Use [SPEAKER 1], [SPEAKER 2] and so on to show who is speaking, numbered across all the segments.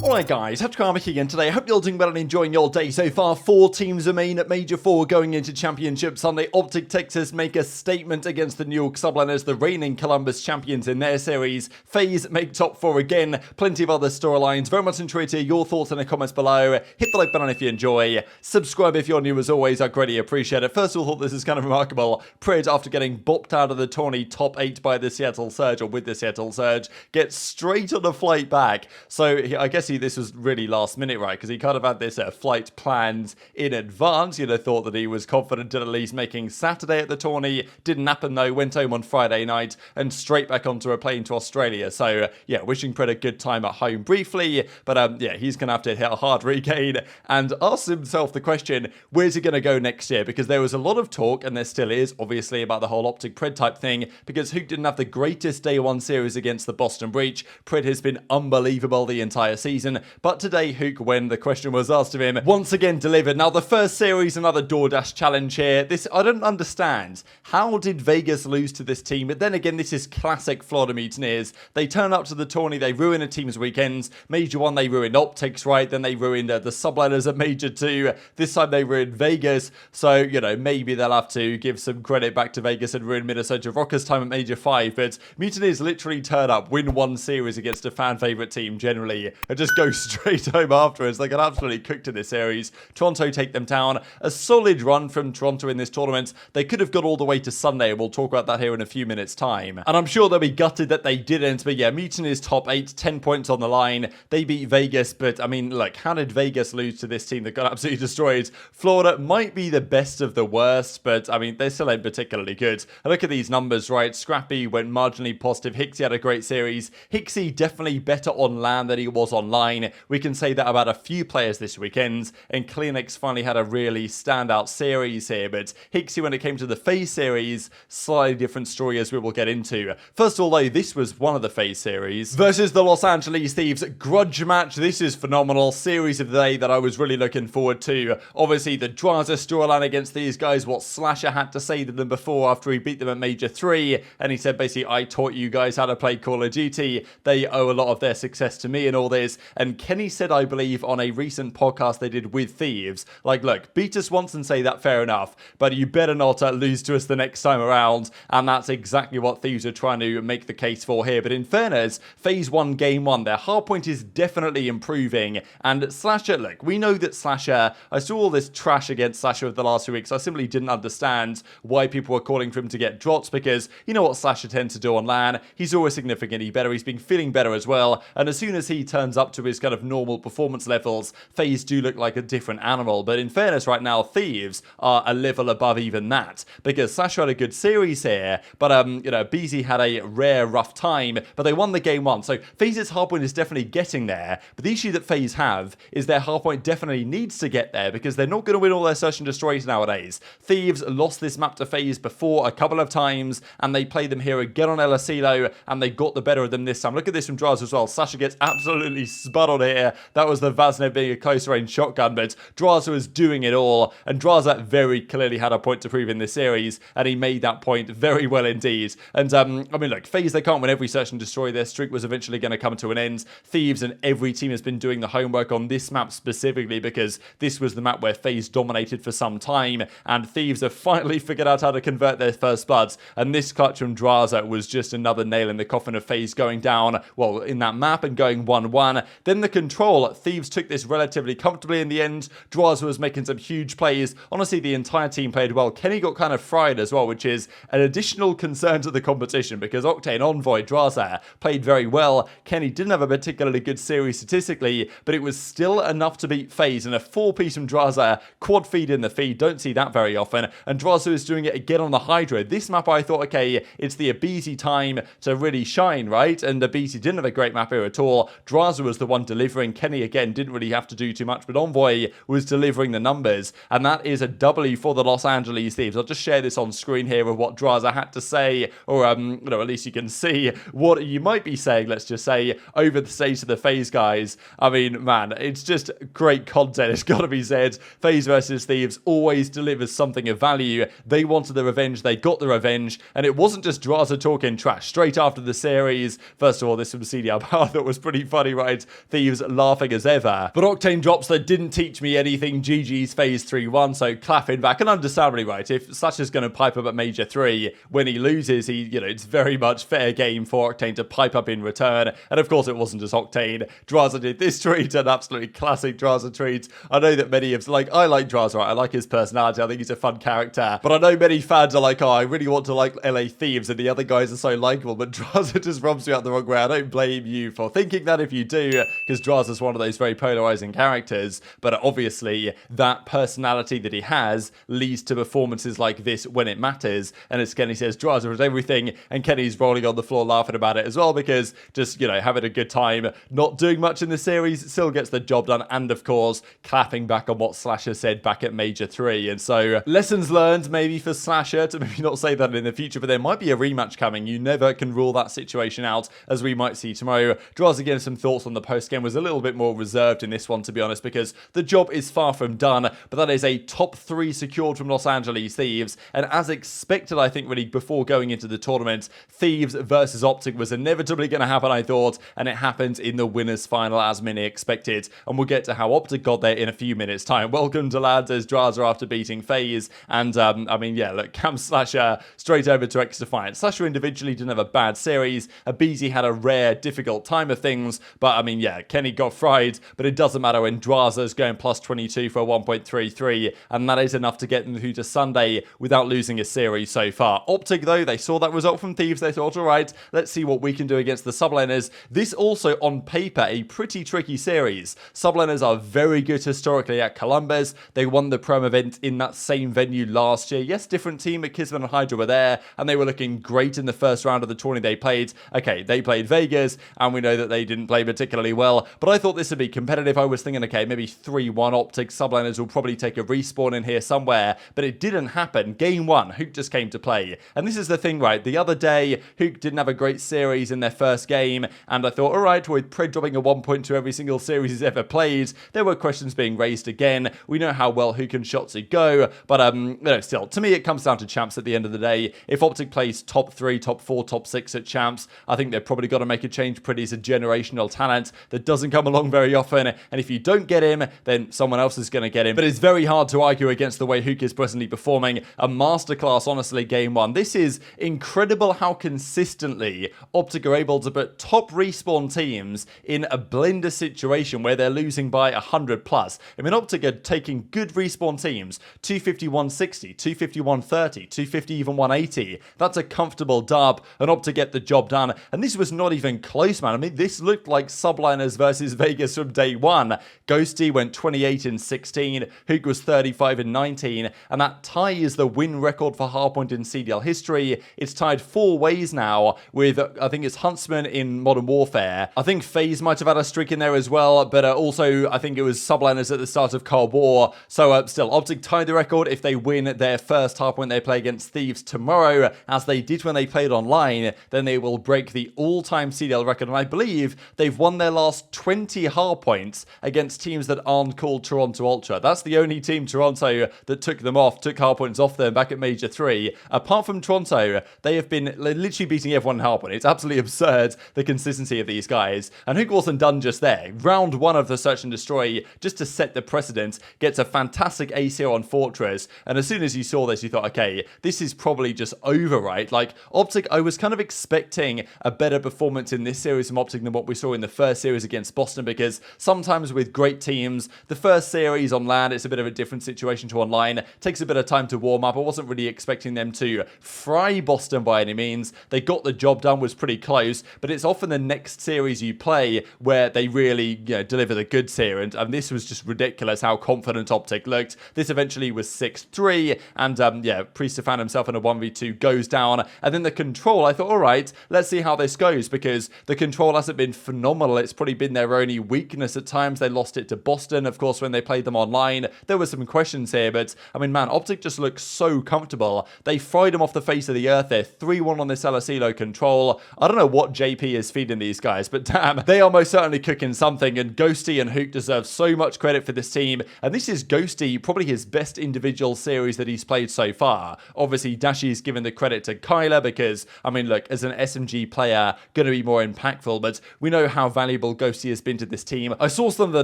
[SPEAKER 1] Alright guys, TacticalRab again today. I hope you're all doing well and enjoying your day so far. 4 teams remain at Major 4 going into Championship Sunday. OpTic Texas make a statement against the New York Subliners, the reigning Columbus champions in their series. FaZe make top 4 again. Plenty of other storylines. Very much enjoyed to hear your thoughts in the comments below. Hit the like button if you enjoy. Subscribe if you're new as always. I greatly appreciate it. First of all, thought this is kind of remarkable. Pred, after getting bopped out of the tourney top 8 by the Seattle Surge, or with the Seattle Surge, gets straight on a flight back. So I guess this was really last minute, right? Because he kind of had this flight planned in advance. You know, thought that he was confident in at least making Saturday at the tourney. Didn't happen though. Went home on Friday night and straight back onto a plane to Australia. So yeah, wishing Pred a good time at home briefly. But yeah, he's going to have to hit a hard regain and ask himself the question, where's he going to go next year? Because there was a lot of talk, and there still is, obviously, about the whole OpTic Pred type thing, because Huke didn't have the greatest day 1 series against the Boston Breach. Pred has been unbelievable the entire season. But today, Huke, when the question was asked of him, once again delivered. Now, the first series, another DoorDash challenge here. This, I don't understand. How did Vegas lose to this team? But then again, this is classic Florida Mutineers. They turn up to the tourney, they ruin a team's weekends. Major 1, they ruined OpTic's, right? Then they ruined the Subliners at Major 2. This time they ruined Vegas. So, you know, maybe they'll have to give some credit back to Vegas and ruin Minnesota Rokkr's time at Major 5. But Mutineers literally turn up, win 1 series against a fan favorite team generally, and just go straight home afterwards. They got absolutely cooked in this series. Toronto take them down. A solid run from Toronto in this tournament. They could have got all the way to Sunday, and we'll talk about that here in a few minutes' time. And I'm sure they'll be gutted that they didn't, but yeah, Mutineers top 8, 10 points on the line. They beat Vegas, but I mean, look, how did Vegas lose to this team that got absolutely destroyed? Florida might be the best of the worst, but I mean, they still ain't particularly good. And look at these numbers, right? Scrappy went marginally positive. Hicksy had a great series. Hicksy definitely better on land than he was online. We can say that about a few players this weekend, and CleanX finally had a really standout series here, but Hicksy, when it came to the FaZe series, slightly different story as we will get into. First of all though, this was one of the FaZe series versus the Los Angeles Thieves grudge match. This is phenomenal. Series of the day that I was really looking forward to. Obviously the Drazah storyline against these guys, what Slasher had to say to them before after he beat them at Major 3, and he said basically, I taught you guys how to play Call of Duty. They owe a lot of their success to me and all this. And Kenny said, I believe, on a recent podcast they did with Thieves, like, look, beat us once and say that, fair enough, but you better not lose to us the next time around. And that's exactly what Thieves are trying to make the case for here. But in fairness, FaZe won game 1. Their hardpoint is definitely improving. And Slasher, look, we know that Slasher, I saw all this trash against Slasher over the last few weeks. I simply didn't understand why people were calling for him to get dropped, because you know what Slasher tends to do on LAN. He's always significantly better. He's been feeling better as well. And as soon as he turns up to his kind of normal performance levels, FaZe do look like a different animal. But in fairness, right now, Thieves are a level above even that, because Slasher had a good series here, but you know, aBeZy had a rare rough time, but they won the game 1. So FaZe's hardpoint is definitely getting there, but the issue that FaZe have is their hardpoint definitely needs to get there, because they're not going to win all their search and destroys nowadays. Thieves lost this map to FaZe before a couple of times, and they played them here again on LSELO, and they got the better of them this time. Look at this from Drazah as well. Slasher gets absolutely spud on here. That was the Vaznev being a close range shotgun, but Drazah was doing it all, and Drazah very clearly had a point to prove in this series, and he made that point very well indeed. And I mean, look, FaZe, they can't win every search and destroy. Their streak was eventually going to come to an end. Thieves and every team has been doing the homework on this map specifically, because this was the map where FaZe dominated for some time, and Thieves have finally figured out how to convert their first bloods, and this clutch from Drazah was just another nail in the coffin of FaZe going down, well, in that map and going 1-1. Then the control, Thieves took this relatively comfortably in the end. Drazah was making some huge plays. Honestly, the entire team played well. Kenny got kind of fried as well, which is an additional concern to the competition, because Octane, Envoy, Drazah played very well. Kenny didn't have a particularly good series statistically, but it was still enough to beat FaZe, and a 4-piece from Drazah, quad feed in the feed, don't see that very often, and Drazah is doing it again on the Hydra. This map I thought, okay, it's the aBeZy time to really shine, right? And aBeZy didn't have a great map here at all. Drazah was the one delivering. Kenny again didn't really have to do too much, but Envoy was delivering the numbers, and that is a W for the Los Angeles Thieves. I'll just share this on screen here with what Drazah had to say, or you know, at least you can see what you might be saying, let's just say, over the stage of the FaZe guys. I mean, man, it's just great content, it's got to be said. FaZe versus Thieves always delivers something of value. They wanted the revenge, they got the revenge, and it wasn't just Drazah talking trash straight after the series. First of all, this from CDR I thought was pretty funny, right? Thieves laughing as ever. But Octane drops that didn't teach me anything. GG's FaZe 3-1, so clapping back. And understandably right, if Slash is going to pipe up at Major 3, when he loses, it's very much fair game for Octane to pipe up in return. And of course, it wasn't just Octane. Drazah did this tweet, an absolutely classic Drazah tweet. I know that many of, I like Drazah, right? I like his personality. I think he's a fun character. But I know many fans are like, oh, I really want to like LA Thieves, and the other guys are so likable. But Drazah just rubs me out the wrong way. I don't blame you for thinking that if you do, because Drazah's one of those very polarizing characters. But obviously, that personality that he has leads to performances like this when it matters. And as Kenny says, Drazah is everything, and Kenny's rolling on the floor laughing about it as well, because just, having a good time, not doing much in the series, still gets the job done, and of course, clapping back on what Slasher said back at Major 3. And so, lessons learned maybe for Slasher to maybe not say that in the future, but there might be a rematch coming. You never can rule that situation out, as we might see tomorrow. Drazah gave some thoughts on the post-game, was a little bit more reserved in this one, to be honest, because the job is far from done, but that is a top 3 secured from Los Angeles Thieves, and as expected, I think, really, before going into the tournament, Thieves versus OpTic was inevitably going to happen, I thought, and it happened in the winners final as many expected, and we'll get to how OpTic got there in a few minutes time. Welcome to lads as Drazah after beating FaZe, and look, Cam Slasher straight over to X Defiance. Slasher individually didn't have a bad series, aBeZy had a rare, difficult time of things, but Kenny got fried, but it doesn't matter when Drazah's going plus 22 for a 1.33, and that is enough to get them through to Sunday without losing a series so far. OpTic, though, they saw that result from Thieves, they thought, alright, let's see what we can do against the sublaners. This also, on paper, a pretty tricky series. Sublaners are very good historically at Columbus. They won the Prem event in that same venue last year. Yes, different team, but Kisman and Hydra were there, and they were looking great in the first round of the tourney they played. Okay, they played Vegas, and we know that they didn't play particularly well, but I thought this would be competitive. I was thinking, okay, maybe 3-1 OpTic. Sublaners will probably take a respawn in here somewhere, but it didn't happen. Game 1, Huke just came to play. And this is the thing, right? The other day, Huke didn't have a great series in their first game, and I thought, alright, with Pred dropping a 1.2 every single series he's ever played, there were questions being raised again. We know how well Huke and Shotzzy go, but still, to me, it comes down to champs at the end of the day. If OpTic plays top 3, top 4, top 6 at champs, I think they've probably got to make a change. Pretty's a generational talent that doesn't come along very often, and if you don't get him, then someone else is going to get him. But it's very hard to argue against the way Huke is presently performing. A masterclass, honestly, game 1. This is incredible how consistently OpTic are able to put top respawn teams in a blender situation where they're losing by 100 plus. OpTic are taking good respawn teams, 250, 160, 250, 130, 250, even 180. That's a comfortable dub, and OpTic get the job done. And this was not even close, man. This looked like subliners versus Vegas from day one. Ghosty went 28 in 16, Huke was 35 in 19, and that ties the win record for Hardpoint in CDL history. It's tied 4 ways now with, I think it's Huntsman in Modern Warfare. I think FaZe might have had a streak in there as well, but also I think it was subliners at the start of Cold War. So still, OpTic tied the record if they win their first Hardpoint they play against Thieves tomorrow, as they did when they played online. Then they will break the all-time CDL record, and I believe they've won their last 20 Hardpoints against teams that aren't called Toronto Ultra. That's the only team, Toronto, that took Hardpoints off them back at Major 3. Apart from Toronto, they have been literally beating everyone in Hardpoint. It's absolutely absurd, the consistency of these guys. And Huke wasn't done just there. Round 1 of the Search and Destroy, just to set the precedent, gets a fantastic ACO on Fortress, and as soon as you saw this, you thought, okay, this is probably just over, right? Like, OpTic, I was kind of expecting a better performance in this series from OpTic than what we saw in the first series against Boston, because sometimes with great teams, the first series on land, it's a bit of a different situation to online. It takes a bit of time to warm up. I wasn't really expecting them to fry Boston by any means. They got the job done, was pretty close, but it's often the next series you play where they really deliver the goods here, and this was just ridiculous how confident OpTic looked. This eventually was 6-3, and Priest-Stefan himself in a 1v2 goes down, and then the control, I thought, alright, let's see how this goes, because the control hasn't been phenomenal. It's probably been their only weakness at times. They lost it to Boston, of course, when they played them online. There were some questions here, but OpTic just looks so comfortable. They fried them off the face of the earth there. 3-1 on this LSELO control. I don't know what JP is feeding these guys, but damn, they are most certainly cooking something, and Ghosty and Huke deserve so much credit for this team, and this is Ghosty, probably his best individual series that he's played so far. Obviously, Dashy's given the credit to Kyler because, look, as an SMG player, going to be more impactful, but we know how valuable valuable Ghosty has been to this team. I saw some of the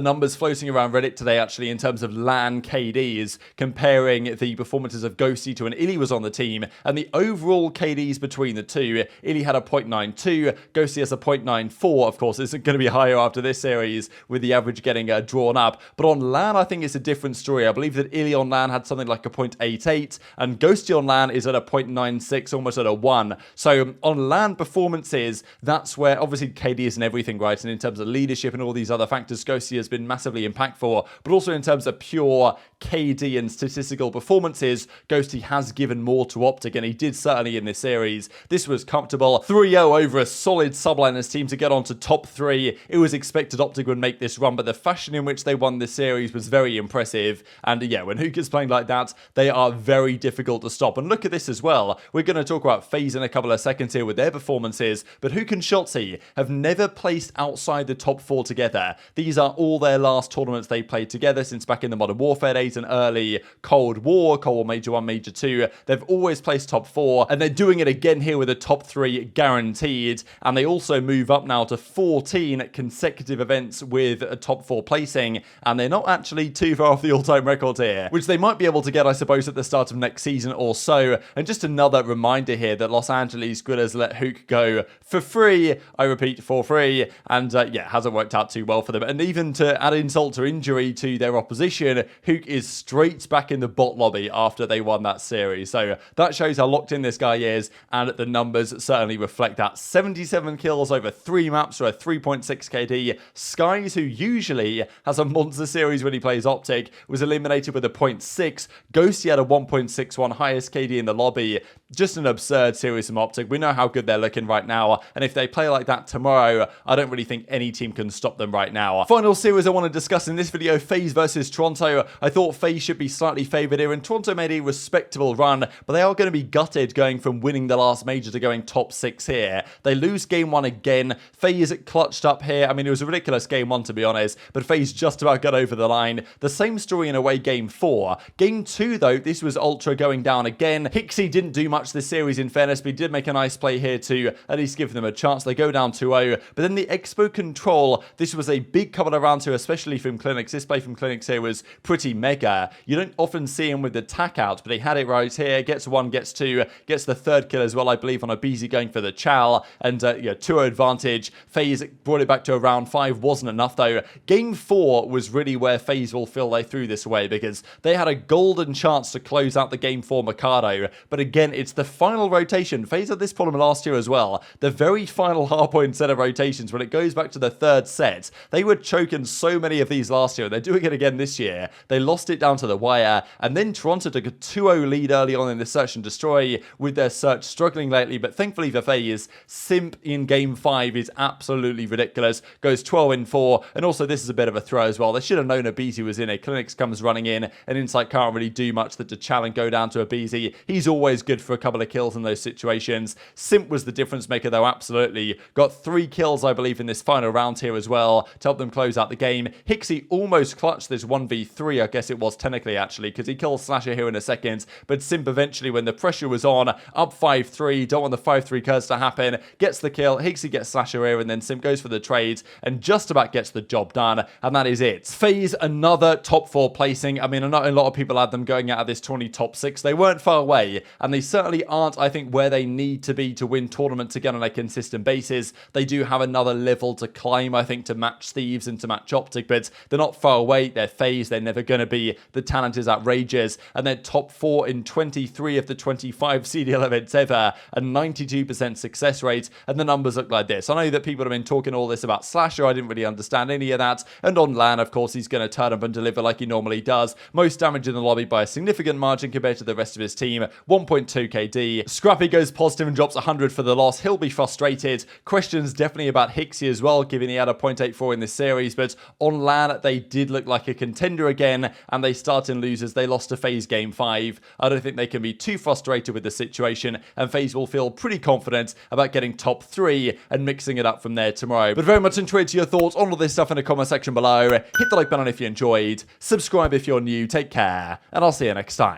[SPEAKER 1] numbers floating around Reddit today actually in terms of LAN KDs, comparing the performances of Ghosty to when iLLeY was on the team, and the overall KDs between the two. iLLeY had a 0.92, Ghosty has a 0.94. Of course, it's going to be higher after this series with the average getting drawn up, but on LAN I think it's a different story. I believe that iLLeY on LAN had something like a 0.88, and Ghosty on LAN is at a 0.96, almost at a 1. So on LAN performances, that's where obviously KD isn't everything, right? And in terms of leadership and all these other factors, Ghosty has been massively impactful, but also in terms of pure KD and statistical performances, Ghosty has given more to OpTic, and he did certainly in this series. This was comfortable. 3-0 over a solid subliners team to get on to top 3. It was expected OpTic would make this run, but the fashion in which they won this series was very impressive. And yeah, when Huke is playing like that, they are very difficult to stop. And look at this as well. We're going to talk about FaZe in a couple of seconds here with their performances, but Huke and Shotzzy have never placed outside the top 4 together. These are all their last tournaments they played together since back in the Modern Warfare days and early Cold War Major 1, Major 2. They've always placed top 4, and they're doing it again here with a top 3 guaranteed. And they also move up now to 14 consecutive events with a top 4 placing, and they're not actually too far off the all-time record here, which they might be able to get, I suppose, at the start of next season or so. And just another reminder here that Los Angeles Guerrillas let Huke go for free. I repeat, for free. And yeah, hasn't worked out too well for them. And even to add insult to injury to their opposition, Huke is straight back in the bot lobby after they won that series. So that shows how locked in this guy is, and the numbers certainly reflect that. 77 kills over 3 maps for a 3.6 KD. Skies, who usually has a monster series when he plays OpTic, was eliminated with a 0.6. Ghosty had a 1.61, highest KD in the lobby. Just an absurd series from OpTic. We know how good they're looking right now, and if they play like that tomorrow, I don't really think any team can stop them right now. Final series I want to discuss in this video, FaZe versus Toronto. I thought FaZe should be slightly favoured here, and Toronto made a respectable run, but they are going to be gutted going from winning the last major to going top 6 here. They lose game 1 again. FaZe clutched up here. I mean, it was a ridiculous game 1 to be honest, but FaZe just about got over the line. The same story in a way game 4. Game 2 though, this was Ultra going down again. Hicksy didn't do much this series in fairness, but he did make a nice play here to at least give them a chance. They go down 2-0, but then the Expo Control, this was a big couple of rounds here, especially from CleanX. This play from CleanX here was pretty mega. You don't often see him with the tack out, but he had it right here. Gets 1, gets 2, gets the 3rd kill as well, I believe, on aBeZy going for the chow, and yeah, 2-0 advantage. FaZe brought it back to a round 5, wasn't enough though. Game 4 was really where FaZe will feel they threw this away, because they had a golden chance to close out the Game 4 Mikado, but again, it's the final rotation. FaZe had this problem last year as well. The very final hardpoint set of rotations, when it goes back to the 3rd set, they were choking so many of these last year, and they're doing it again this year. They lost it down to the wire, and then Toronto took a 2-0 lead early on in the search and destroy, with their search struggling lately, but thankfully for FaZe, Simp in Game 5 is absolutely ridiculous. Goes 12-4, and also this is a bit of a throw as well. They should have known aBeZy was in it. CleanX comes running in, and Insight can't really do much to challenge go down to aBeZy. He's always good for a couple of kills in those situations. Simp was the difference maker though, absolutely. Got 3 kills, I believe, in this final round here as well to help them close out the game. Hicksy almost clutched this 1v3, I guess it was technically actually, because he kills Slasher here in a second, but Simp eventually, when the pressure was on, up 5-3, don't want the 5-3 curse to happen, gets the kill. Hicksy gets Slasher here, and then Simp goes for the trades and just about gets the job done, and that is it. FaZe, another top 4 placing. I mean, I know a lot of people had them going out of this tourney top 6. They weren't far away, and they certainly aren't, I think, where they need to be to win tournaments again on a consistent basis. They do have another level to climb, I think, to match Thieves and to match OpTic, but they're not far away. They're FaZe. They're never going to be. The talent is outrageous, and they're top 4 in 23 of the 25 CDL events ever, a 92% success rate, and the numbers look like this. I know that people have been talking all this about Slasher. I didn't really understand any of that, and on LAN, of course, he's going to turn up and deliver like he normally does. Most damage in the lobby by a significant margin compared to the rest of his team, 1.2 KD. Scrappy goes positive and drops 100 for the loss. He'll be frustrated. Questions definitely about Hicksy as well, given he had a 0.84 in this series, but on LAN, they did look like a contender again, and they start in losers. They lost to FaZe Game 5. I don't think they can be too frustrated with the situation, and FaZe will feel pretty confident about getting top 3 and mixing it up from there tomorrow. But very much enjoyed your thoughts on all this stuff in the comment section below. Hit the like button if you enjoyed. Subscribe if you're new. Take care, and I'll see you next time.